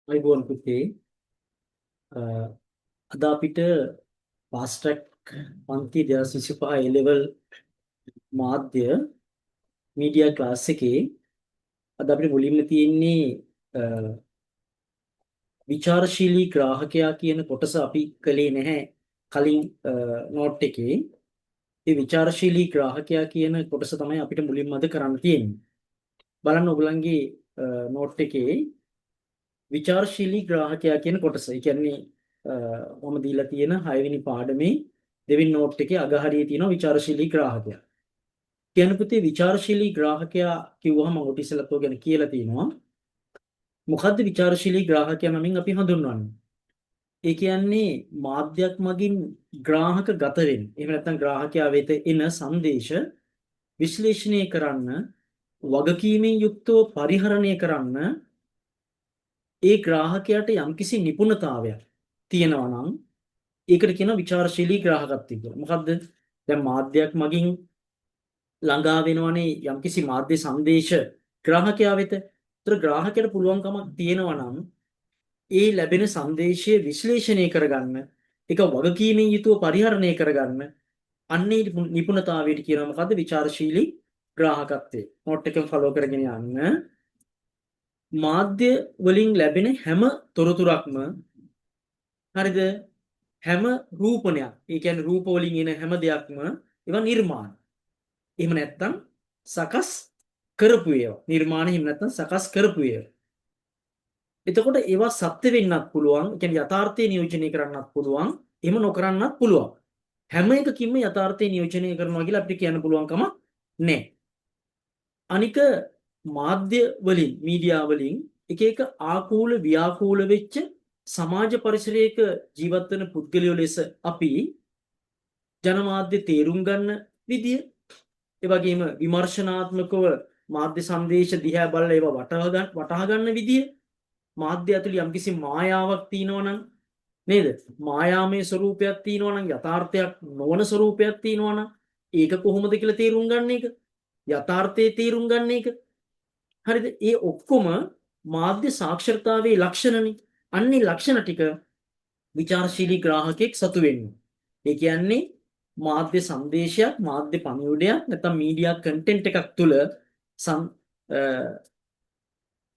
අයිබෝන් පුතේ අද අපිට ෆාස්ට් ට්‍රැක් පන්ති 2025 A level මාධ්‍ය මීඩියා ක්ලාස් එකේ අද අපිට මුලින්ම තියෙන්නේ විචාරශීලී ග්‍රාහකයා කියන කොටස අපි කළේ නැහැ කලින් නෝට් එකේ. ඒ විචාරශීලී ග්‍රාහකයා කියන කොටස තමයි අපිට මුලින්ම අද කරන්න තියෙන්නේ. බලන්න ඔයගලන්ගේ නෝට් එකේ විචාරශීලී ග්‍රාහකයා කියන කොටස. ඒ කියන්නේ මම දීලා තියෙන 6 වෙනි පාඩමේ දෙවෙනි නෝට් එකේ අගහරියේ තියෙන විචාරශීලී ග්‍රාහකයා. කියන පුතේ විචාරශීලී ග්‍රාහකයා කිව්වහම මම ඉතිසලත් ඔය ගැන කියලා තියෙනවා. මොකද්ද විචාරශීලී ග්‍රාහකයා නමින් අපි හඳුන්වන්නේ? ඒ කියන්නේ මාධ්‍යයක් මගින් ග්‍රාහක ගත වෙන. එහෙම නැත්නම් ග්‍රාහකයා වෙත එන සංදේශ විශ්ලේෂණය කරන්න, වගකීමෙන් යුක්තව පරිහරණය කරන්න ඒ ග්‍රාහකයාට යම්කිසි නිපුණතාවයක් තියෙනවා නම් ඒකට කියනවා විචාරශීලී ග්‍රාහකත්වය කියලා. මොකද්ද? දැන් මාධ්‍යයක් මගින් ළඟා වෙනවනේ යම්කිසි මාධ්‍ය සංදේශ ග්‍රාහකයා වෙත. ඒතර ග්‍රාහකයට පුළුවන්කමක් තියෙනවා නම් ඒ ලැබෙන සංදේශය විශ්ලේෂණය කරගන්න, ඒක වගකීමෙන් යුතුව පරිහරණය කරගන්න අන්නේ නිපුණතාවයට කියනවා මොකද්ද? විචාරශීලී ග්‍රාහකත්වය. නෝට් එකෙන් ෆලෝ කරගෙන යන්න. මාධ්‍ය වලින් ලැබෙන හැම තොරතුරක්ම හරිද? හැම රූපණයක්. ඒ කියන්නේ රූප වලින් එන හැම දෙයක්ම ඒවා නිර්මාණ. එහෙම නැත්නම් සකස් කරපු ඒවා. නිර්මාණ එහෙම නැත්නම් සකස් කරපු ඒවා. එතකොට ඒවා සත්‍ය වෙන්නත් පුළුවන්. ඒ කියන්නේ යථාර්ථය නියෝජනය කරන්නත් පුළුවන්. එහෙම නොකරන්නත් පුළුවන්. හැම එකකින්ම යථාර්ථය නියෝජනය කරනවා කියලා අපිට කියන්න පුළුවන් කමක් නැහැ. අනික මාධ්‍ය වලින්, මීඩියා වලින් එක එක ආකූල ව්‍යාකූල වෙච්ච සමාජ පරිසරයක ජීවත් වෙන පුද්ගලයෝ ලෙස අපි ජනමාධ්‍ය තේරුම් ගන්න විදිය, ඒ වගේම විමර්ශනාත්මකව මාධ්‍ය සංදේශ දිහා බලලා ඒවා වටහා ගන්න විදිය, මාධ්‍ය ඇතුළේ යම්කිසි මායාවක් තියෙනවනම් නේද? මායාමය ස්වરૂපයක් තියෙනවනම්, යථාර්ථයක් නොවන ස්වરૂපයක් තියෙනවනම් ඒක කොහොමද කියලා තේරුම් ගන්න එක, යථාර්ථයේ තේරුම් ගන්න එක. හරිද? ඒ ඔක්කොම මාධ්‍ය සාක්ෂරතාවයේ ලක්ෂණනේ. අන්නේ ලක්ෂණ ටික විචාරශීලී ග්‍රාහකෙක් සතු වෙන්නේ. ඒ කියන්නේ මාධ්‍ය සංදේශයක්, මාධ්‍ය පණිවුඩයක් නැත්නම් මීඩියා කන්ටෙන්ට් එකක් තුළ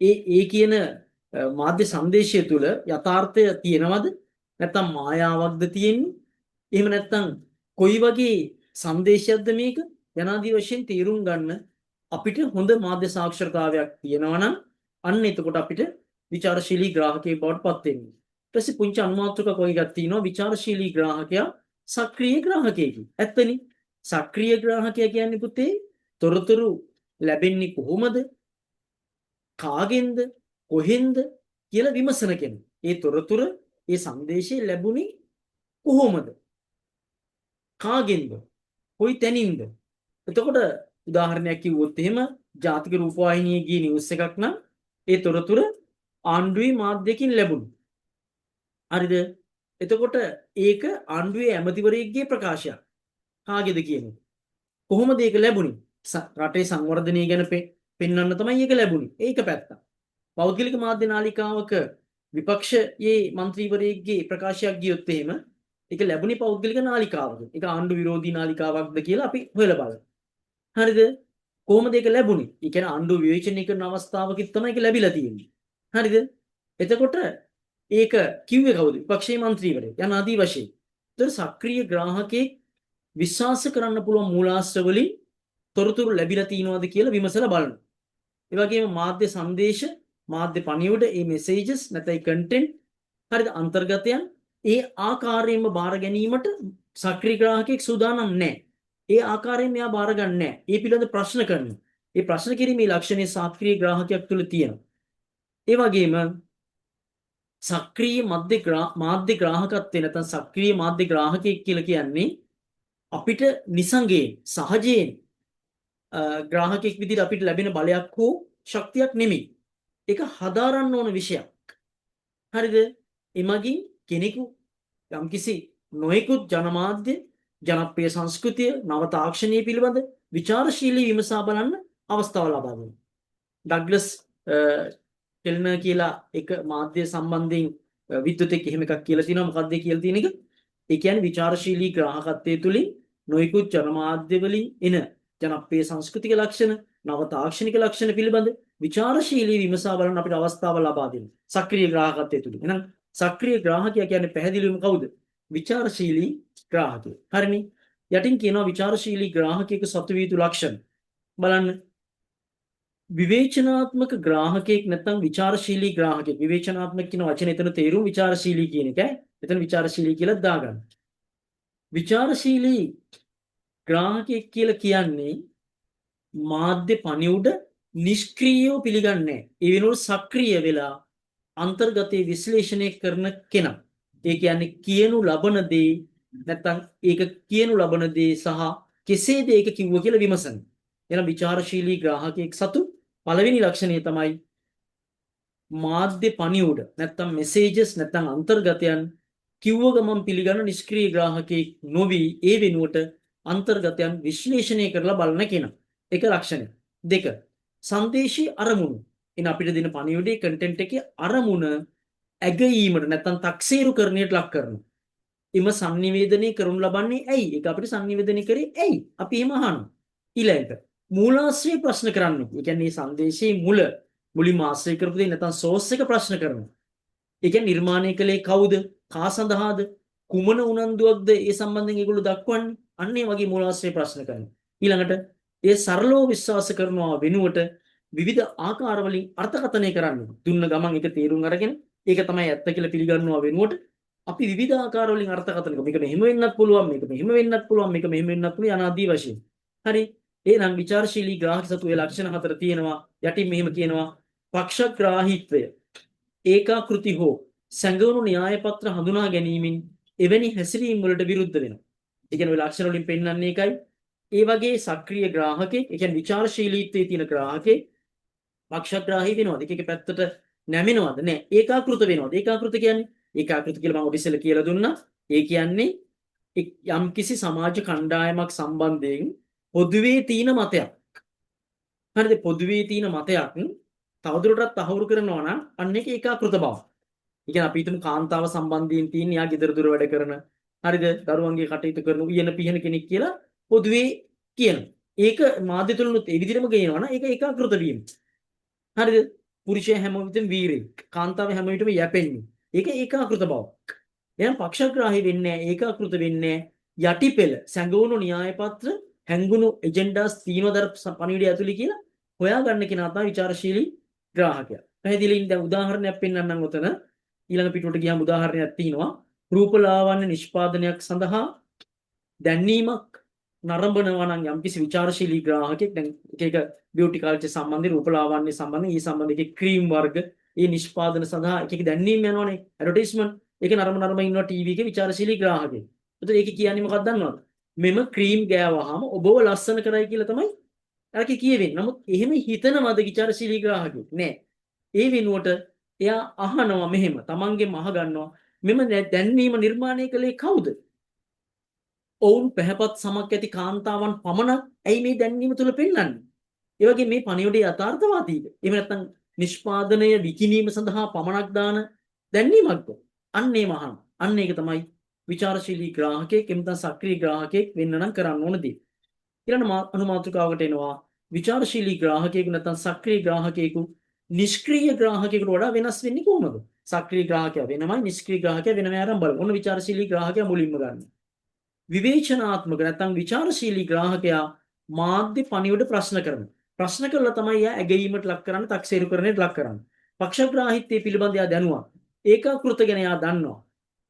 ඒ කියන මාධ්‍ය සංදේශය තුළ යථාර්ථය තියෙනවද? නැත්නම් මායාවක්ද තියෙන්නේ? එහෙම නැත්නම් කොයි වගේ සංදේශයක්ද මේක? යනාදී වශයෙන් තේරුම් ගන්න අපිට හොඳ මාධ්‍ය සාක්ෂරතාවයක් තියෙනවා නම් අන්න එතකොට අපිට විචාරශීලී ග්‍රාහකයෙක් බවට පත් වෙන්නේ. ඊට පස්සේ පුංචි අනුමාත්‍රකයක් වගේ එකක් තියෙනවා. විචාරශීලී ග්‍රාහකයා සක්‍රීය ග්‍රාහකයෙකි. ඇත්තනේ. සක්‍රීය ග්‍රාහකයා කියන්නේ පුතේ තොරතුරු ලැබෙන්නේ කොහොමද? කාගෙන්ද? කොහෙන්ද කියලා විමසන කෙනෙක්. ඒ තොරතුර, ඒ සංදේශය ලැබුණේ කොහොමද? කාගෙන්ද? කොයි තැනින්ද? එතකොට උදාහරණයක් කිව්වොත් එහෙම ජාතික රූපවාහිනියේ ගිය නිවුස් එකක් නම් ඒ තොරතුර ආණ්ඩුවේ මාධ්‍යකින් ලැබුණා. හරිද? එතකොට ඒක ආණ්ඩුවේ ඇමතිවරයෙක්ගේ ප්‍රකාශයක්. කාගේද කියන්නේ? කොහොමද ඒක ලැබුණේ? රටේ සංවර්ධනය ගැන පෙන්වන්න තමයි ඒක ලැබුණේ. ඒක පැත්තක්. පෞද්ගලික මාධ්‍ය නාලිකාවක විපක්ෂයේ മന്ത്രിවරයෙක්ගේ ප්‍රකාශයක් ගියොත් එහෙම ඒක ලැබුණේ පෞද්ගලික නාලිකාවක. ඒක ආණ්ඩු විරෝධී නාලිකාවක්ද කියලා අපි හොයලා බලමු. හරිද? කොහොමද ඒක ලැබුණේ? ඒ කියන්නේ ආණ්ඩුව විවේචනය කරන අවස්ථාවකත් තමයි ඒක ලැබිලා තියෙන්නේ. හරිද? එතකොට ඒක කිව්වේ කවුද? විපක්ෂයේ മന്ത്രിවරයෙක්. යන ආදී වශයෙන්. ඒතර සක්‍රීය ග්‍රාහකයෙක් විශ්වාස කරන්න පුළුවන් මූලාශ්‍ර වලින් තොරතුරු ලැබිලා තියෙනවද කියලා විමසලා බලනවා. ඒ වගේම මාධ්‍ය සංදේශ, මාධ්‍ය පණිවුඩ, මේ මෙසේජස් නැත්නම් කන්ටෙන්ට් හරිද අන්තර්ගතයන් ඒ ආකාරයෙන්ම බාර ගැනීමට සක්‍රීය ග්‍රාහකයෙක් සූදානම් නැහැ. ඒ ආකාරයෙන් මෙයා බාර ගන්න නැහැ. ඒ පිළිබඳ ප්‍රශ්න කරනවා. ඒ ප්‍රශ්න කිරීමේ ලක්ෂණය සක්‍රීය ග්‍රාහකයක් තුළ තියෙනවා. ඒ වගේම සක්‍රීය මාධ්‍ය ග්‍රාහකත්වය නැත්නම් සක්‍රීය මාධ්‍ය ග්‍රාහකයෙක් කියලා කියන්නේ අපිට නිසංගයෙන් සහජයෙන් ග්‍රාහකෙක් විදිහට අපිට ලැබෙන බලයක් හෝ ශක්තියක් නෙමෙයි. ඒක හදාරන්න ඕන විෂයක්. හරිද? එමගින් කෙනෙකු යම්කිසි නොයෙකුත් ජනමාධ්‍ය, ජනප්‍රිය සංස්කෘතිය, නව තාක්ෂණය පිළිබඳ විචාරශීලී විමසා බලන්න අවස්ථාව ලබා දෙනවා. ඩග්ලස් ටෙල්නර් කියලා එක මාධ්‍ය සම්බන්ධයෙන් විද්‍යුතෙක් එහෙම එකක් කියලා තිනවා. මොකක්ද ඒ කියලා තියෙන එක? ඒ කියන්නේ විචාරශීලී ග්‍රාහකත්වයේ තුලින් නොයෙකුත් ජනමාධ්‍ය වලින් එන ජනප්‍රිය සංස්කෘතික ලක්ෂණ, නව තාක්ෂණික ලක්ෂණ පිළිබඳ විචාරශීලී විමසා බලන අපිට අවස්ථාව ලබා දෙනවා. සක්‍රීය ග්‍රාහකත්වයේ තුලින්. එහෙනම් සක්‍රීය ග්‍රාහකයා කියන්නේ පැහැදිලිවම කවුද? විචාරශීලී ග්‍රාහකයා. හරිනේ. යටින් කියනවා විචාරශීලී ග්‍රාහකයෙකු සතු විය යුතු ලක්ෂණ. බලන්න. විවේචනාත්මක ග්‍රාහකයෙක් නැත්නම් විචාරශීලී ග්‍රාහකයෙක්. විවේචනාත්මක කියන වචනේ එතන තේරුම විචාරශීලී කියන එක. එතන විචාරශීලී කියලා දාගන්න. විචාරශීලී ග්‍රාහකයෙක් කියලා කියන්නේ මාධ්‍ය පණිවුඩ නිෂ්ක්‍රීයව පිළිගන්නේ. ඒ වෙනුවට සක්‍රීය වෙලා අන්තර්ගතයේ විශ්ලේෂණය කරන කෙනා. ඒ කියන්නේ කියනු ලබන දේ නැත්නම් ඒක කියනු ලබන දේ සහ කෙසේද ඒක කිව්ව කියලා විමසන. එහෙනම් විචාරශීලී ග්‍රාහකයෙක් සතු පළවෙනි ලක්ෂණය තමයි මාධ්‍ය පණිවුඩ නැත්නම් මෙසේජස් නැත්නම් අන්තර්ගතයන් කිව්ව ගමන් පිළිගන්න නිෂ්ක්‍රීය ග්‍රාහකයෙක් නොවි ඒ වෙනුවට අන්තර්ගතයන් විශ්ලේෂණය කරලා බලන කෙනා. එක ලක්ෂණය. දෙක. සංදේශී අරමුණු. එන අපිට දෙන පණිවුඩේ කන්ටෙන්ට් එකේ අරමුණ ඇගීමට නැත්නම් තක්සේරු කරණයට ලක් කරනවා. එම sannivedanaya කරනු ලබන්නේ ඇයි? ඒක අපිට sannivedanaya කරේ ඇයි? අපි එහෙම අහනවා. ඊළඟට මූලාශ්‍රය ප්‍රශ්න කරන්නේ. ඒ කියන්නේ සංදේශයේ මුලින්ම ආශ්‍රය කරපු දේ නැත්නම් සෝස් එක ප්‍රශ්න කරනවා. ඒ කියන්නේ නිර්මාණය කළේ කවුද? කා සඳහාද? කුමන උනන්දුවක්ද ඒ සම්බන්ධයෙන් ඒගොල්ලෝ දක්වන්නේ? අන්න ඒ වගේ මූලාශ්‍රය ප්‍රශ්න කරනවා. ඊළඟට ඒ සරලව විශ්වාස කරනවා වෙනුවට විවිධ ආකාරවලින් අර්ථකථනය කරන්නේ. දුන්න ගමන් ඒක තේරුම් අරගෙන ඒක තමයි ඇත්ත කියලා පිළිගන්නවා වෙනුවට අපි විවිධ ආකාරවලින් අර්ථකථන කරනවා. මේක මෙහෙම වෙන්නත් පුළුවන්, මේක මෙහෙම වෙන්නත් පුළුවන්, මේක මෙහෙම වෙන්නත් පුළුවන් අනාදී වශයෙන්. හරි. එහෙනම් විචාරශීලී ග්‍රාහක සතු ඒ ලක්ෂණ හතර තියෙනවා. යටින් මෙහෙම කියනවා පක්ෂග්‍රාහීත්වය, ඒකාකෘති හෝ සංගවණු න්‍යාය පත්‍ර හඳුනා ගැනීමෙන් එවැනි හැසිරීම් වලට විරුද්ධ වෙනවා. ඒ කියන්නේ ඔය ලක්ෂණ වලින් පෙන්වන්නේ ඒකයි. ඒ වගේ සක්‍රීය ග්‍රාහකෙක්, ඒ කියන්නේ විචාරශීලීත්වයේ තියෙන ග්‍රාහකෙක් පක්ෂග්‍රාහී වෙනවද? එක පැත්තට නැමෙනවද? නෑ. ඒකාකෘත වෙනවද? ඒකාකෘත කියන්නේ ඒකාකෘත කියලා මම ඔබ ඉස්සෙල්ලා කියලා දුන්නා. ඒ කියන්නේ යම්කිසි සමාජ කණ්ඩායමක් සම්බන්ධයෙන් පොදුවේ තියෙන මතයක්. හරිද? පොදුවේ තියෙන මතයක් තවදුරටත් තහවුරු කරනවා නම් අන්න ඒක ඒකාකෘත බව. ඒ කියන්නේ අපි හිතමු කාන්තාව සම්බන්ධයෙන් තියෙන යා ගෙදර දොර වැඩ කරන හරිද? දරුවන්ගේ කටයුතු කරන උයන පිහන කෙනෙක් කියලා පොදුවේ කියනවා. ඒක මාධ්‍ය තුලනුත් ඒ විදිහටම ගේනවා නම් ඒක ඒකාකෘත වීම. හරිද? පුරුෂයා හැම විටම වීරෙක්. කාන්තාව හැම විටම යැපෙන්නේ. ඒක ඒකාකෘත බවක්. එහෙනම් පක්ෂග්‍රාහී වෙන්නේ ඒකාකෘත වෙන්නේ යටිපෙළ සැඟවුණු න්‍යාය පත්‍ර හැංගුණු එජෙන්ඩාස් තීනවදර පණිවිඩය ඇතුළේ කියලා හොයාගන්න කෙනා තමයි විචාරශීලී ග්‍රාහකයා. පැහැදිලිද? දැන් උදාහරණයක් පෙන්නන්නම් උතන. ඊළඟ පිටුවට ගියාම උදාහරණයක් තියෙනවා. රූපලාවන්‍ය නිෂ්පාදනයක් සඳහා දැන්වීමක් නරඹනවා නම් යම්කිසි විචාරශීලී ග්‍රාහකෙක් දැන් එක බියුටි කල්චර් සම්බන්ධයෙන් රූපලාවන්‍ය සම්බන්ධයෙන් ඊ සම්බන්ධයෙන් ක්‍රීම් වර්ග ඒ නිෂ්පාදන සඳහා එක දැන්වීම යනවනේ ඇඩ්වර්ටයිස්මන්ට් ඒක නරඹ ඉන්නවා ටීවී එකේ විචාරශීලී ග්‍රාහකෙක්. ඒතකොට ඒක කියන්නේ මොකක්ද දන්නවද? මෙම ක්‍රීම් ගෑවහම ඔබව ලස්සන කරයි කියලා තමයි අරක කියවෙන්නේ. නමුත් එහෙම හිතනවද විචාරශීලී ග්‍රාහකෙක්? නෑ. ඒ වෙනුවට එයා අහනවා මෙහෙම තමන්ගෙන් අහගන්නවා මෙම දැන්වීම නිර්මාණය කළේ කවුද? ඔවුන් පැහැපත් සමක් ඇති කාන්තාවන් පමණක් ඇයි මේ දැන්වීම තුළ පෙන්වන්නේ? ඒ වගේ මේ පණිවිඩය යථාර්ථවාදීද? එහෙම නැත්නම් නිෂ්පාදනය විකිණීම සඳහා පමණක් දාන දැන්වීමක්ද? අන්න ඒ මහාන. අන්න ඒක තමයි විචාරශීලී ග්‍රාහකයෙක් එම්තන් සක්‍රීය ග්‍රාහකයෙක් වෙන්න නම් කරන්න ඕන දේ. ඊළඟ අනුමාතෘකාවකට එනවා විචාරශීලී ග්‍රාහකයෙකු නැත්නම් සක්‍රීය ග්‍රාහකයෙකු නිෂ්ක්‍රීය ග්‍රාහකයෙකුට වඩා වෙනස් වෙන්නේ කොහොමද? සක්‍රීය ග්‍රාහකයා වෙනමයි නිෂ්ක්‍රීය ග්‍රාහකයා වෙනම ආරම්භ බලමු. ඔන්න විචාරශීලී ග්‍රාහකයා මුලින්ම ගන්න. විවේචනාත්මක නැත්නම් විචාරශීලී ග්‍රාහකයා මාධ්‍ය පණිවිඩ ප්‍රශ්න කරනවා. ප්‍රශ්න කළා තමයි යා ඇගීමට ලක් කරන්නේ, තක්සේරු කරන්නට ලක් කරන්නේ. පක්ෂග්‍රාහීත්වයේ පිළිබඳ යා දැනුවා. ඒකාකෘත ගැන යා දන්නවා.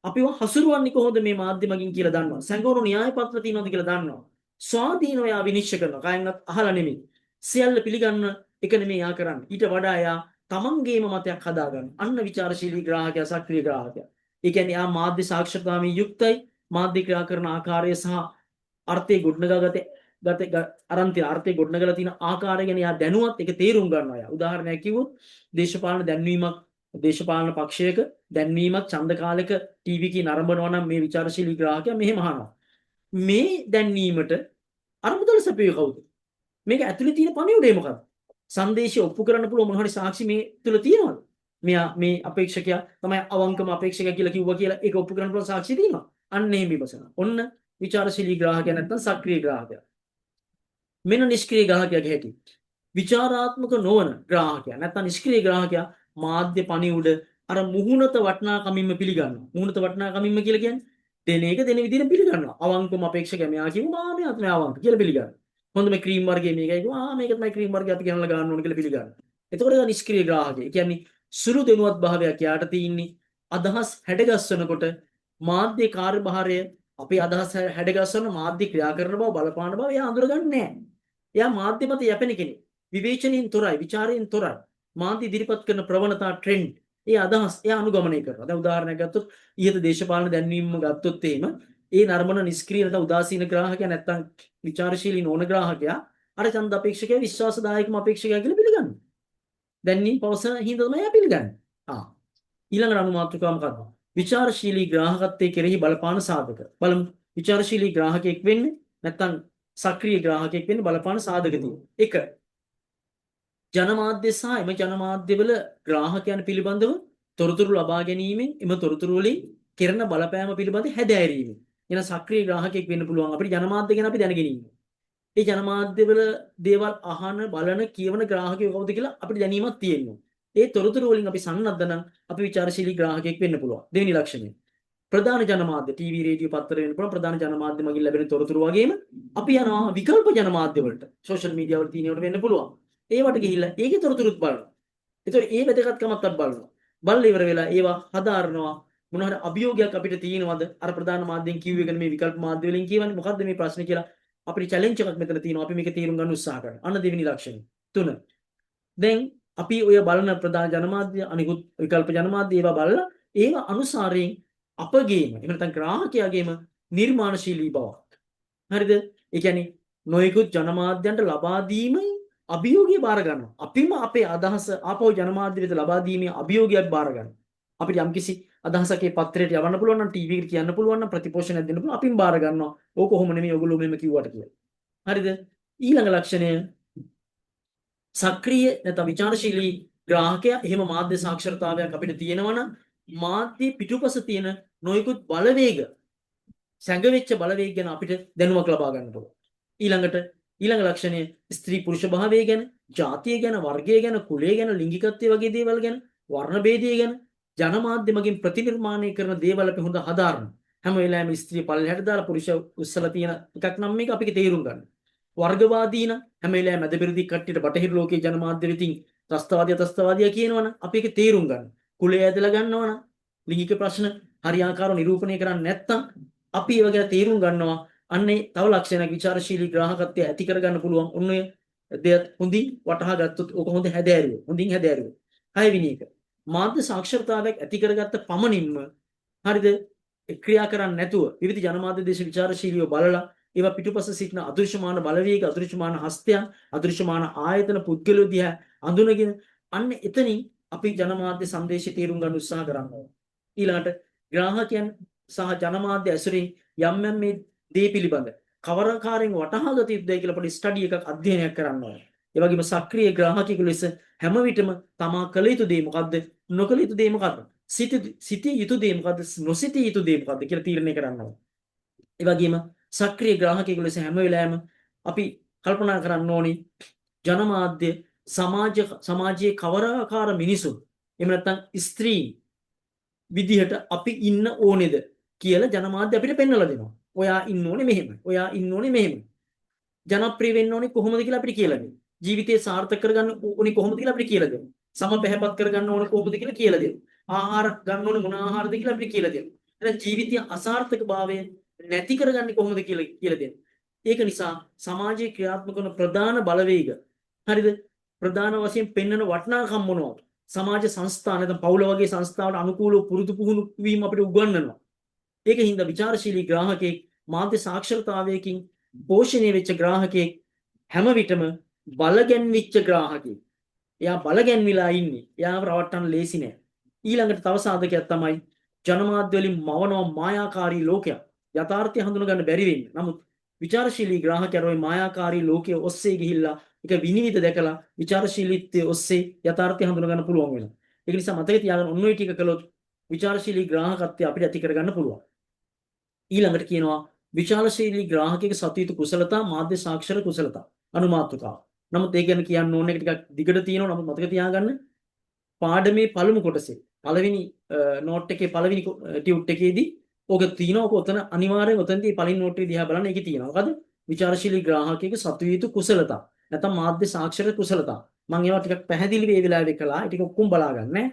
අපිව හසුරුවන්නේ කොහොමද මේ මාධ්‍ය මගින් කියලා දන්නවා. සංගෝණු න්‍යාය පත්‍ර තියෙනවද කියලා දන්නවා. ස්වාධීනව යා විනිශ්චය කරනවා. කායෙන්වත් අහලා නෙමෙයි. සියල්ල පිළිගන්න එක නෙමෙයි යා කරන්නේ. ඊට වඩා යා තමන්ගේම මතයක් හදාගන්න. අන්න විචාරශීලී ග්‍රාහකයා සක්‍රීය ග්‍රාහකයා. ඒ කියන්නේ යා මාධ්‍ය සාක්ෂරතාවමින් යුක්තයි. මාධ්‍ය ක්‍රියා කරන ආකාරය සහ අර්ථයේ ගොඩනගාගත අරන්ති අර්ථයේ ගොඩනගලා තියෙන ආකාරය ගැන යා දැනුවත් ඒක තේරුම් ගන්නවා යා. උදාහරණයක් කිව්වොත් දේශපාලන දැන්වීමක් දේශපාලන පක්ෂයක දැන්වීමක් ඡන්ද කාලයක ටීවී කී නරඹනවා නම් මේ විචාරශීලී ග්‍රාහකයා මෙහෙම අහනවා. මේ දැන්වීමට අරමුදල සපියේ කවුද? මේක ඇතුලේ තියෙන පණිවිඩය මොකක්ද? සංදේශය ඔප්පු කරන්න පුළුවන් මොන හරි සාක්ෂි මේ තුල තියෙනවද? මේ අපේක්ෂකයා තමයි අවංකම අපේක්ෂකයා කියලා කිව්වා කියලා ඒක ඔප්පු කරන්න පුළුවන් සාක්ෂි තියෙනවා. අන්න එහෙම විමසනවා. ඔන්න විචාරශීලී ග්‍රාහකයා නැත්නම් සක්‍රීය ග්‍රාහකයා. මෙන්න නිෂ්ක්‍රීය ග්‍රාහකයාගේ හැටි. විචාරාත්මක නොවන ග්‍රාහකයා නැත්නම් නිෂ්ක්‍රීය ග්‍රාහකයා මාධ්‍ය පණිවුඩ අර මුහුණත වටිනාකමින්ම පිළිගන්නවා. මුහුණත වටිනාකමින්ම කියලා කියන්නේ දෙන එක දෙන විදිහට පිළිගන්නවා. අවංකම අපේක්ෂකයා මෙයා කිව්වා මෙයාත් මෙයා අවංක කියලා පිළිගන්නවා. හොඳ මේ ක්‍රීම් වර්ගයේ මේකයි කිව්වා මේක තමයි ක්‍රීම් වර්ගය අපි ගෙනල්ලා ගන්න ඕන කියලා පිළිගන්නවා. එතකොට ඒක නිෂ්ක්‍රීය ග්‍රාහකයා. කියන්නේ සුළු දෙනුවත් භාවයක් යාට තියෙන්නේ අදහස් හැඩගස්වනකොට මාධ්‍ය කාර්යභාරය අපේ අදහස් හැඩගස්වන මාධ්‍ය ක්‍රියා කරන බව බලපාන බව එයා අඳුරගන්නේ නැහැ. එයා මාධ්‍ය මත යැපෙන කෙනෙක්. විවේචනයෙන් තොරයි, ਵਿਚාරයෙන් තොරයි. මාධ්‍ය ඉදිරිපත් කරන ප්‍රවණතා ට්‍රෙන්ඩ් ඒ අදහස් එයා අනුගමනය කරනවා. දැන් උදාහරණයක් ගත්තොත් ඊට දේශපාලන දැන්වීම ගත්තොත් එහෙම ඒ නර්මන නිෂ්ක්‍රීය නැත්නම් උදාසීන ග්‍රාහකයා නැත්නම් විචාරශීලී නොවන ග්‍රාහකයා අර ඡන්ද අපේක්ෂකයා විශ්වාසදායකම අපේක්ෂකයා කියලා පිළිගන්නවා. දැන්වීම පවසන හින්දා තමයි එයා පිළිගන්නේ. ඊළඟ අනුමාත්‍රිකාව මොකක්ද? විචාරශීලී ග්‍රාහකත්වයේ කෙරෙහි බලපාන සාධක. බලමු. විචාරශීලී ග්‍රාහකයෙක් වෙන්නේ නැත්නම් සක්‍රීය ග්‍රාහකයෙක් වෙන්න බලපාන සාධක තියෙනවා. 1. ජනමාධ්‍ය සහ එම ජනමාධ්‍යවල ග්‍රාහකයන් පිළිබඳව තොරතුරු ලබා ගැනීමෙන් එම තොරතුරු වලින් කෙරෙන බලපෑම පිළිබඳ හැදෑරීම. එන සක්‍රීය ග්‍රාහකයෙක් වෙන්න පුළුවන් අපිට ජනමාධ්‍ය ගැන අපි දැනගෙන ඉන්න. ඒ ජනමාධ්‍යවල දේවල් අහන බලන කියවන ග්‍රාහකයෝ කවුද කියලා අපිට දැනීමක් තියෙනවා. ඒ තොරතුරු වලින් අපි සන්නද්ධ නම් අපි විචාරශීලී ග්‍රාහකයෙක් වෙන්න පුළුවන්. දෙවෙනි ලක්ෂණය. ප්‍රධාන ජනමාධ්‍ය ටීවී රේඩියෝ පත්තර වෙන්න පුළුවන් ප්‍රධාන ජනමාධ්‍ය මගින් ලැබෙන තොරතුරු වගේම අපි යනවා විකල්ප ජනමාධ්‍ය වලට සෝෂල් මීඩියා වල තියෙනවට වෙන්න පුළුවන්. ඒවට ගිහිල්ලා ඒකේ තොරතුරුත් බලනවා. ඒතකොට ඒ වැදගත්කමත් අපි බලනවා. බලලා ඉවර වෙලා ඒවා හදාරනවා. මොන හරි අභියෝගයක් අපිට තියෙනවද? අර ප්‍රධාන මාධ්‍යෙන් කිව්වේගෙන මේ විකල්ප මාධ්‍ය වලින් කියවන්නේ මොකද්ද මේ ප්‍රශ්නේ කියලා අපිට චැලෙන්ජ් එකක් මෙතන තියෙනවා. අපි මේක තීරුම් ගන්න උත්සාහ කරනවා. අන්න දෙවෙනි ලක්ෂණය. 3. දැන් අපි ඔය බලන ප්‍රධාන ජනමාධ්‍ය අනිකුත් විකල්ප ජනමාධ්‍ය ඒවා බලලා ඒවා අනුසාරයෙන් අපගේම එහෙම නැත්නම් ග්‍රාහකයාගේම නිර්මාණශීලී බවක්. හරිද? ඒ කියන්නේ නොයෙකුත් ජනමාධ්‍යන්ට ලබා දීමේ අභියෝගය බාර ගන්නවා. අපිම අපේ අදහස ආපහු ජනමාධ්‍ය වෙත ලබා දීමේ අභියෝගයක් බාර ගන්නවා. අපිට යම්කිසි අදහසක් ඒ පත්‍රයට යවන්න පුළුවන් නම් ටීවී එකට කියන්න පුළුවන් නම් ප්‍රතිපෝෂණයක් දෙන්න පුළුවන් අපිම බාර ගන්නවා. ඕක කොහොම නෙමෙයි ඔයගොල්ලෝ මෙහෙම කිව්වට කියලා. හරිද? ඊළඟ ලක්ෂණය සක්‍රීය නැත්නම් විචාරශීලී ග්‍රාහකයා එහෙම මාධ්‍ය සාක්ෂරතාවයක් අපිට තියෙනවනම් මාධ්‍ය පිටුපස තියෙන නොයෙකුත් බලවේග සැඟවෙච්ච බලවේග ගැන අපිට දැනුමක් ලබා ගන්න පුළුවන්. ඊළඟ ලක්ෂණය ස්ත්‍රී පුරුෂ භාවය ගැන, ජාතිය ගැන, වර්ගය ගැන, කුලය ගැන, ලිංගිකත්වය වගේ දේවල් ගැන, වර්ණ භේදය ගැන ජනමාධ්‍ය මගින් ප්‍රතිනිර්මාණය කරන දේවල් අපි හොඳ හදාරනවා. හැම වෙලාවෙම ස්ත්‍රී පල්ලෙහාට දාලා පුරුෂ උස්සලා තියෙන එකක් නම් මේක අපි තේරුම් ගන්න. වර්ගවාදී නම් හැම වෙලාවෙම මැද පෙරදි කට්ටියට බටහිර ලෝකයේ ජනමාධ්‍ය විතින් ත්‍රස්තවාදියා කියනවනම් අපි ඒක තේරුම් ගන්න. කුලය ඇදලා ගන්නවනම් ලිංගික ප්‍රශ්න හරියාකාරව නිරූපණය කරන්නේ නැත්නම් අපි ඒව ගැන තේරුම් ගන්නවා. අන්නේ තව ලක්ෂණයක් විචාරශීලී ග්‍රාහකත්වය ඇති කරගන්න පුළුවන්. ඔන්න ඔය දෙයක් හොඳින් වටහා ගත්තොත් ඕක හොඳ හැදෑරුව. හොඳින් හැදෑරුව. 6 වෙනි එක. මාධ්‍ය සාක්ෂරතාවයක් ඇති කරගත්ත පමණින්ම හරිද ක්‍රියා කරන්නේ නැතුව විවිධ ජනමාධ්‍ය දේශ විචාරශීලීව බලලා ඒවා පිටුපස සිටින අදෘශ්‍යමාන බලවේග, අදෘශ්‍යමාන හස්තයන්, අදෘශ්‍යමාන ආයතන පුද්ගලයෝ දිහා අඳුනගෙන අන්න එතනින් අපි ජනමාධ්‍ය සංදේශය තේරුම් ගන්න උත්සාහ කරනවා. ඊළඟට ග්‍රාහකයන් සහ ජනමාධ්‍ය ඇසුරින් යම් යම් මේ දේ පිළිබඳ කවරකාරයෙන් වටහා ගත යුතුයි කියලා පොඩි ස්ටඩි එකක් අධ්‍යයනයක් කරන්න ඕනේ. ඒ වගේම සක්‍රීය ග්‍රාහකයෙකු ලෙස හැම විටම තමා කළ යුතු දේ මොකද්ද? නොකළ යුතු දේ මොකද්ද? සිටිය යුතු දේ මොකද්ද? නොසිටිය යුතු දේ මොකද්ද කියලා තීරණය කරන්න ඕනේ. ඒ වගේම සක්‍රීය ග්‍රාහකයෙකු ලෙස හැම වෙලාවෙම අපි කල්පනා කරන්න ඕනේ ජනමාධ්‍ය සමාජයේ කවරාකාර මිනිසුන් එහෙම නැත්නම් ස්ත්‍රී විදිහට අපි ඉන්න ඕනේද කියලා ජනමාධ්‍ය අපිට පෙන්වලා දෙනවා. ඔයා ඉන්න ඕනේ මෙහෙම. ඔයා ඉන්න ඕනේ මෙහෙම. ජනප්‍රිය වෙන්න ඕනේ කොහොමද කියලා අපිට කියලා දෙනවා. ජීවිතය සාර්ථක කරගන්න ඕනේ කොහොමද කියලා අපිට කියලා දෙනවා. සම පැහැපත් කරගන්න ඕනේ කොහොමද කියලා කියලා දෙනවා. ආහාර ගන්න ඕනේ මොන ආහාරද කියලා අපිට කියලා දෙනවා. එහෙනම් ජීවිතය අසාර්ථකභාවය නැති කරගන්නේ කොහොමද කියලා දෙනවා. ඒක නිසා සමාජයේ ක්‍රියාත්මක වන ප්‍රධාන බලවේග හරිද? ප්‍රධාන වශයෙන් පෙන්වන වටිනාකම් මොනවද? සමාජ සංස්ථා නැත්නම් පවුල වගේ සංස්ථාවට අනුකූලව පුරුදු පුහුණු වීම අපිට උගන්වනවා. ඒකින්ද විචාරශීලී ග්‍රාහකයෙක් මාධ්‍ය සාක්ෂරතාවයකින් පෝෂණය වෙච්ච ග්‍රාහකයෙක් හැම විටම බලගැන්විච්ච ග්‍රාහකයෙක්. එයා බලගැන්විලා ඉන්නේ. එයාව රවට්ටන්න ලේසි නෑ. ඊළඟට තව සාධකයක් තමයි ජනමාධ්‍ය වලින් මවනවා මායාකාරී ලෝකයක්. යථාර්ථය හඳුනා ගන්න බැරි වෙන්නේ. නමුත් විචාරශීලී ග්‍රාහකයෝ ওই මායාකාරී ලෝකයේ ඔස්සේ ගිහිල්ලා ඒක විනිවිද දැකලා විචාරශීලීත්වයේ ඔස්සේ යථාර්ථය හඳුනා ගන්න පුළුවන් වෙනවා. ඒක නිසා මතක තියාගන්න ඔන්න ඔය ටික කළොත් විචාරශීලී ග්‍රාහකත්වය අපිට ඇති කරගන්න පුළුවන්. ඊළඟට කියනවා විචාරශීලී ග්‍රාහකයෙක් සතු යුතු කුසලතා මාධ්‍ය සාක්ෂර කුසලතා අනුමාතෘකාව. නමුත් ඒ ගැන කියන්න ඕනේ ටිකක් දිගට තියෙනවා. නමුත් මතක තියාගන්න පාඩමේ පළමු කොටසේ පළවෙනි නෝට් එකේ පළවෙනි ටියුට් එකේදී ඕක තියෙනවා. ඕක ඔතන අනිවාර්යෙන් ඔතනදී පළවෙනි නෝට් එක දිහා බලන්න ඒකේ තියෙනවා. මොකද විචාරශීලී ග්‍රාහකයෙක් සතු යුතු කුසලතා නැත්නම් මාධ්‍ය සාක්ෂර කුසලතා. මම ඒවා ටිකක් පැහැදිලි මේ වෙලාවේ කළා. ඒ ටික ඔක්කොම බලා ගන්න.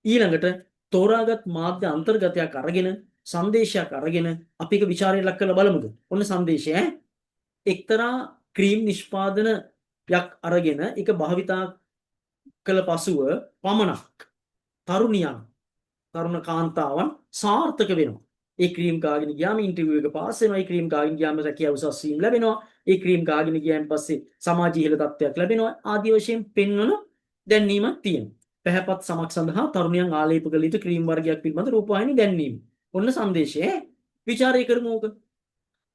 ඊළඟට තෝරාගත් මාධ්‍ය අන්තර්ගතයක් අරගෙන සංදේශයක් අරගෙන අපි ඒක ਵਿਚාරයට ලක් කරලා බලමුද? ඔන්න සංදේශය එක්තරා ක්‍රීම් නිෂ්පාදනයක් අරගෙන ඒක භාවිතා කළ පසුව පමණක් තරුණ කාන්තාවන් සාර්ථක වෙනවා. ඒ ක්‍රීම් කාගෙන ගියාම ඉන්ටර්විව් එක පාස් වෙනවා. ඒ ක්‍රීම් කාගෙන ගියාම රැකියාව උසස් වීම ලැබෙනවා. ඒ ක්‍රීම් කාගෙන ගියන් පස්සේ සමාජ ඉහළ තත්ත්වයක් ලැබෙනවා. ආදී වශයෙන් පෙන්වන දැන්වීමක් තියෙනවා. පැහැපත් සමක් සඳහා තරුණයන් ආලේප කළ යුතු ක්‍රීම් වර්ගයක් පිළිබඳ රූපවාහිනී දැන්වීම. ඔන්න සංදේශය විචාරය කරමු ඕක.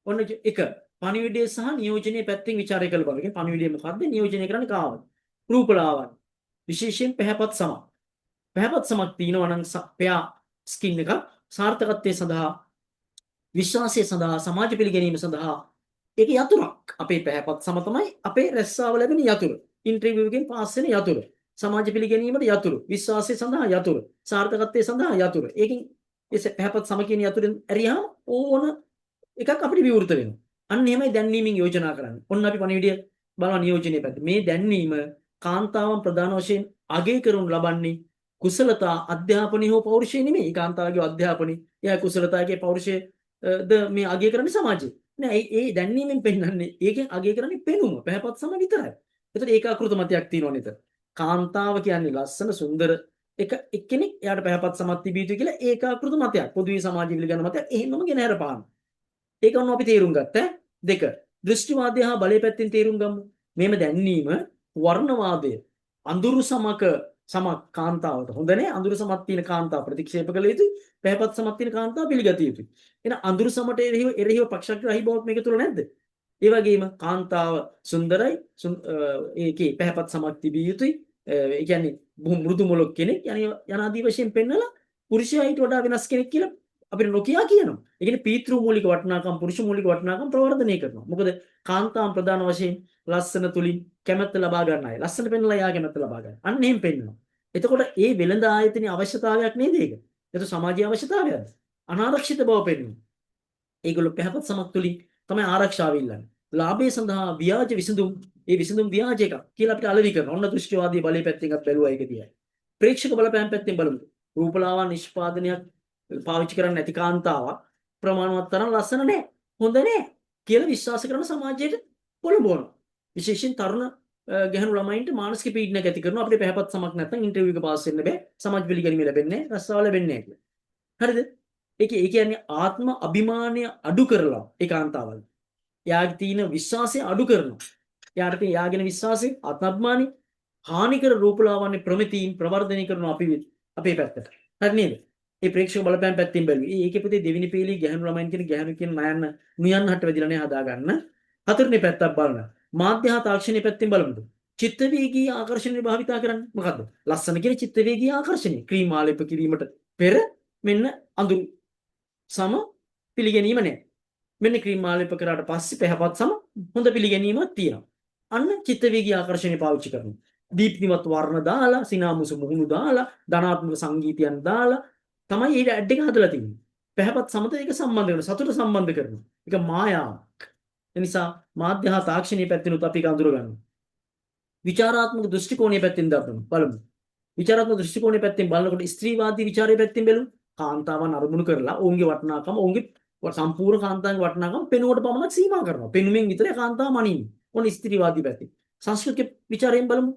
ඔන්න එක පණිවිඩය සහ නියෝජනයේ පැත්තෙන් විචාරය කළ බලන්න. පණිවිඩය මොකද්ද? නියෝජනය කරන්නේ කාවද? රූපලාවන්‍ය. විශේෂයෙන් පැහැපත් සමක්. පැහැපත් සමක් තියෙනවා නම් පෙයා ස්කින් එක සාර්ථකත්වයේ සඳහා විශ්වාසය සඳහා සමාජ පිළිගැනීම සඳහා ඒක යතුරක්. අපේ පැහැපත් සම තමයි අපේ රැස්සාව ලැබෙන යතුරු. ඉන්ටර්විව් එකෙන් පාස් වෙන යතුරු. සමාජ පිළිගැනීමට යතුරු. විශ්වාසය සඳහා යතුරු. සාර්ථකත්වයේ සඳහා යතුරු. ඒකෙන් ඒ පැහැපත් සම කියන යතුරෙන් ඇරියාම ඕන එකක් අපිට විවෘත වෙනවා. අන්න එහෙමයි දැන්වීමෙන් යෝජනා කරන්නේ. ඔන්න අපි පණිවිඩය බලන නියෝජනයේ පැත්ත. මේ දැන්වීම කාන්තාවන් ප්‍රධාන වශයෙන් අගය කරනු ලබන්නේ කුසලතා අධ්‍යාපනය හෝ පෞරුෂය නෙමෙයි. කාන්තාවගේ අධ්‍යාපනය, එයා කුසලතාවගේ පෞරුෂය ද මේ අගය කරන්නේ සමාජයේ. නෑ ඒ දැන්වීමෙන් පෙන්වන්නේ ඒකෙන් අගය කරන්නේ පෙනුම පැහැපත් සම විතරයි. ඒතර ඒකාකෘත මතයක් තියෙනවා නේද? කාන්තාව කියන්නේ ලස්සන සුන්දර එක්කෙනෙක් එයාට පැහැපත් සමත් තිබිය යුතු කියලා ඒකාකෘත මතයක්. පොදුවේ සමාජ පිළිගන්න මතයක් එහෙමම ගෙන හරපාන. ඒක ඔන්න අපි තේරුම් ගත්තා. දෙක දෘෂ්ටිවාදය හා බලය පැත්තෙන් තේරුම් ගමු. මේම දැන්වීම වර්ණවාදය අඳුරු සමක කාන්තාවට හොඳ නැහැ. අඳුරු සමත් තියෙන කාන්තාව ප්‍රතික්ෂේප කළ යුතුයි. පැහැපත් සමත් තියෙන කාන්තාව පිළිගත යුතුයි. එහෙනම් අඳුරු සමට එරෙහිව පක්ෂග්‍රාහී බවක් මේක තුල නැද්ද? ඒ වගේම කාන්තාව සුන්දරයි. ඒකේ පැහැපත් සමක් තිබිය යුතුයි. ඒ කියන්නේ බොහොම මෘදු මොලොක් කෙනෙක් යනාදී වශයෙන් පෙන්නලා පුරුෂයා ඊට වඩා වෙනස් කෙනෙක් කියලා අපිට නොකියා කියනවා. ඒ කියන්නේ පීතෘ මූලික වටිනාකම් පුරුෂ මූලික වටිනාකම් ප්‍රවර්ධනය කරනවා. මොකද කාන්තාවන් ප්‍රධාන වශයෙන් ලස්සන තුලින් කැමැත්ත ලබා ගන්න අය. ලස්සන පෙන්ලා යා කැමැත්ත ලබා ගන්න. අන්න එහෙම පෙන්නනවා. එතකොට ඒ වෙළඳ ආයතනයේ අවශ්‍යතාවයක් නේද ඒක? ඒක සමාජීය අවශ්‍යතාවයක්ද? අනාරක්ෂිත බව පෙන්වනවා. ඒගොල්ලෝ පැහැපත් සමක් තුලින් තමයි ආරක්ෂාව ඉල්ලන්නේ. ලාභය සඳහා ව්‍යාජ විසඳුම්, ඒ විසඳුම් ව්‍යාජ එකක් කියලා අපිට අලෙවි කරනවා. ඔන්න දෘෂ්ටිවාදී බලය පැත්තෙන් අපි බැලුවා ඒක දිහා. ප්‍රේක්ෂක බලපෑම් පැත්තෙන් බලමු. රූපලාවන්‍ය නිෂ්පාදනයක් පාවිච්චි කරන්නේ නැති කාන්තාවක් ප්‍රමාණවත් තරම් ලස්සන නැහැ, හොඳ නැහැ කියලා විශ්වාස කරන සමාජයට පොළඹවනවා. විශේෂයෙන් තරුණ ගැහැණු ළමයින්ට මානසික පීඩනයක් ඇති කරනවා. අපිට පැහැපත් සමක් නැත්නම් ඉන්ටර්විව් එක පාස් වෙන්න බෑ, සමාජ පිළිගැනීම ලැබෙන්නේ නැහැ, රස්සාව ලැබෙන්නේ නැහැ කියලා. හරිද? ඒ කියන්නේ ආත්ම අභිමානය අඩු කරලා ඒ කාන්තාවල් යාගේ තියෙන විශ්වාසය අඩු කරනවා. යාට තියෙන යාගෙන විශ්වාසය ආත්මාභිමානි හානි කර රූපලාවන්‍ය ප්‍රමිතීන් ප්‍රවර්ධනය කරනවා අපේ පැත්තට. හරි නේද? ඒ ප්‍රේක්ෂක බලපෑම් පැත්තෙන් බැලුවේ. ඒකේ පුතේ දෙවෙනි පීලී ගැහැණු ළමයින් කියන ගැහැණු කියන නුයන් හට වැදිලා නේ හදාගන්න. හතරවෙනි පැත්තක් බලන්න. මාධ්‍ය හා තාක්ෂණයේ පැත්තෙන් බලමුද? චිත්ත වේගී ආකර්ෂණය භාවිතා කරන්නේ මොකද්ද? ලස්සන කියන චිත්ත වේගී ආකර්ෂණය. ක්‍රීම් ආලේප කිරීමට පෙර මෙන්න අඳුරු සම පිළිගැනීම නැහැ. මෙන්න ක්‍රීම් ආලේප කරාට පස්සේ පැහැපත් සම හොඳ පිළිගැනීමක් තියෙනවා. අන්න චිත්ත වේගී ආකර්ෂණය පාවිච්චි කරනවා. දීප්තිමත් වර්ණ දාලා, සිනාමුසු මුහුණු දාලා, ධනාත්මක සංගීතයන් දාලා තමයි මේ ඇඩ් එක හදලා තියෙන්නේ. පැහැපත් සමත ඒක සම්බන්ධ කරනවා. සතුට සම්බන්ධ කරනවා. ඒක මායාවක්. ඒ නිසා මාධ්‍ය හා තාක්ෂණීය පැත්තෙනුත් අපි ඒක අඳුර ගන්නවා. විචාරාත්මක දෘෂ්ටි කෝණයේ පැත්තෙන් බලමු. විචාරාත්මක දෘෂ්ටි කෝණයේ පැත්තෙන් බලනකොට ස්ත්‍රීවාදී විචාරයේ පැත්තෙන් බලමු. කාන්තාවන් අරමුණු කරලා ඔවුන්ගේ වටිනාකම, ඔවුන්ගේ සම්පූර්ණ කාන්තාවන්ගේ වටිනාකම පෙනුමට පමණක් සීමා කරනවා. පෙනුමෙන් විතරයි කාන්තාව මනින්නේ. ඔන්න ස්ත්‍රීවාදී පැත්තේ. සංස්කෘතික විචාරයෙන් බලමු.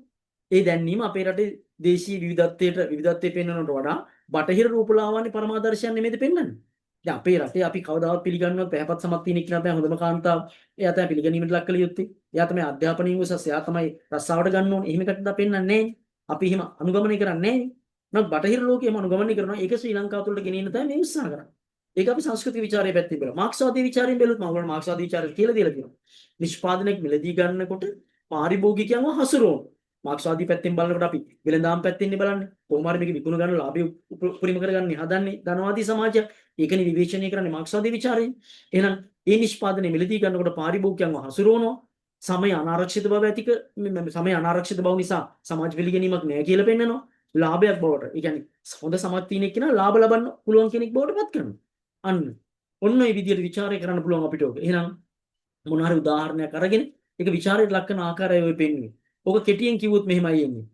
ඒ දැන්වීම අපේ රටේ දේශීය විවිධත්වයේ පෙන්වනවට වඩා බටහිර රූපලාවන්‍ය පරමාදර්ශයන් නෙමෙයිද පෙන්වන්නේ. දැන් අපේ රටේ අපි කවදාවත් පිළිගන්නවත් පැහැපත් සමත් තියෙන කෙනා තමයි හොඳම කාන්තාව. එයා තමයි පිළිගැනීමට ලක් කළ යුත්තේ. එයා තමයි අධ්‍යාපනයෙන් උසස්. එයා තමයි රස්සාවට ගන්න ඕනේ. එහෙම එකකට පෙන්වන්නේ නැහැ. අපි එහෙම අනුගමනය කරන්නේ නැහැ. නමුත් බටහිර ලෝකයේම අනුගමනය කරනවා. ඒක ශ්‍රී ලංකාව තුළට ගෙනියන්න තමයි මේ උත්සාහ කරන්නේ. ඒක අපි සංස්කෘතික විචාරයේ පැත්තෙන් බලමු. මාක්ස්වාදී විචාරයෙන් බැලුවොත් මම ඔයගොල්ලෝ මාක්ස්වාදී විචාරය කියලා දීලා තියෙනවා. නිෂ්පාදනයක් මිලදී ගන්නකොට පාරිභෝගිකයන්ව හසුරුවන. මාක්ස්වාදී පැත්තෙන් බලනකොට අපි වෙළඳාම් පැත්තෙන් බලන්නේ. කොහොම හරි මේක විකුණ ගන්න ලාභය උපරිම කරගන්න හදන්නේ ධනවාදී සමාජයක්. ඒකනේ විවේචනය කරන්නේ මාක්ස්වාදී ਵਿਚාරයෙන්. එහෙනම් ඒ නිෂ්පාදනය මිලදී ගන්නකොට පාරිභෝගිකයන්ව හසුරුවනවා. සමය අනාරක්ෂිත බව සමය අනාරක්ෂිත බව නිසා සමාජ පිළිගැනීමක් නැහැ කියලා පෙන්නනවා. ලාභයක් බවට. ඒ කියන්නේ හොඳ සමාජ තියෙන කෙනා ලාභ ලබන්න පුළුවන් කෙනෙක් බවට පත් කරනවා. අන්න. ඔන්න ඒ විදිහට ਵਿਚාරය කරන්න පුළුවන් අපිට ඕක. එහෙනම් මොන හරි උදාහරණයක් අරගෙන ඒක ਵਿਚාරයට ලක් කරන ආකාරය ඔය පෙන්වන්නේ. ඕක කෙටියෙන් කිව්වොත් මෙහෙමයි එන්නේ.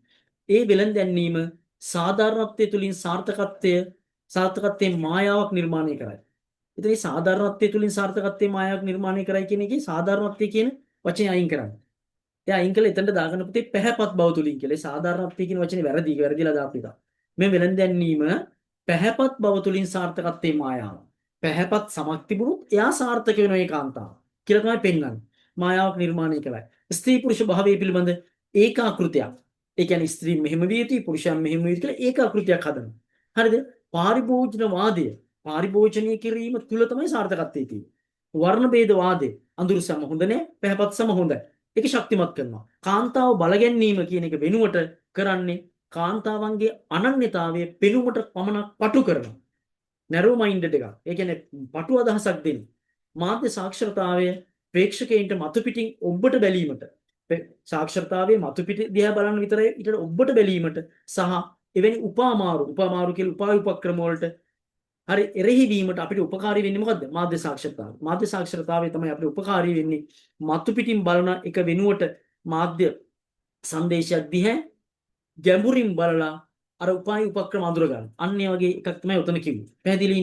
ඒ වෙලෙන් දැන්වීම සාධාරණත්වයේ තුලින් සාර්ථකත්වයේ මායාවක් නිර්මාණය කරයි. ඉතින් මේ සාධාරණත්වයේ තුලින් සාර්ථකත්වයේ මායාවක් නිර්මාණය කරයි කියන එකේ සාධාරණත්වය කියන වචනේ අයින් කරන්න. එයා අයින් කළා එතනට දාගන්න පුතේ පැහැපත් බව තුලින් කියලා. ඒ සාධාරණත්වය කියන වචනේ වැරදිලා දාපු එක. මේ වෙලෙන් දැන්වීම පැහැපත් බව තුලින් සාර්ථකත්වයේ මායාව. පැහැපත් සමක් තිබුණොත් එයා සාර්ථක වෙන ඒකාන්තාව කියලා තමයි පෙන්වන්නේ. මායාවක් නිර්මාණය කළයි. ස්ත්‍රී පුරුෂ භාවය පිළිබඳ ඒකාකෘතියක්. ඒ කියන්නේ ස්ත්‍රී මෙහෙම විය යුතුයි පුරුෂයන් මෙහෙම විය යුතුයි කියලා ඒකාකෘතියක් හදනවා. හරිද? පාරිභෝජනවාදය පාරිභෝජනය කිරීම තුල තමයි සාර්ථකත්වයේ තියෙන්නේ. වර්ණ භේදවාදය අඳුරු සම හොඳ නැහැ පැහැපත් සම හොඳයි. ඒක ශක්තිමත් කරනවා. කාන්තාව බලගැන්වීම කියන එක වෙනුවට කරන්නේ කාන්තාවන්ගේ අනන්‍යතාවය පෙනුමට පමණක් පටු කරනවා. නැරෝ මයින්ඩඩ් එකක්. ඒ කියන්නේ පටු අදහසක් දෙන්න. මාධ්‍ය සාක්ෂරතාවය ප්‍රේක්ෂකයන්ට මතු පිටින් ඔබට බැලීමට සාක්ෂරතාවයේ මතු පිට දිහා බලන්න විතරයි ඊට ඔබට බැලීමට සහ එවැනි උපමාරු කියලා උපාය උපක්‍රම වලට හරි එරෙහි වීමට අපිට උපකාරී වෙන්නේ මොකද්ද? මාධ්‍ය සාක්ෂරතාවය. මාධ්‍ය සාක්ෂරතාවය තමයි අපිට උපකාරී වෙන්නේ මතු පිටින් බලන එක වෙනුවට මාධ්‍ය සංදේශයක් දිහා ගැඹුරින් බලලා අර උපාය උපක්‍රම අඳුර ගන්න. අන්න ඒ වගේ එකක් තමයි උතන කිව්වේ. පැහැදිලි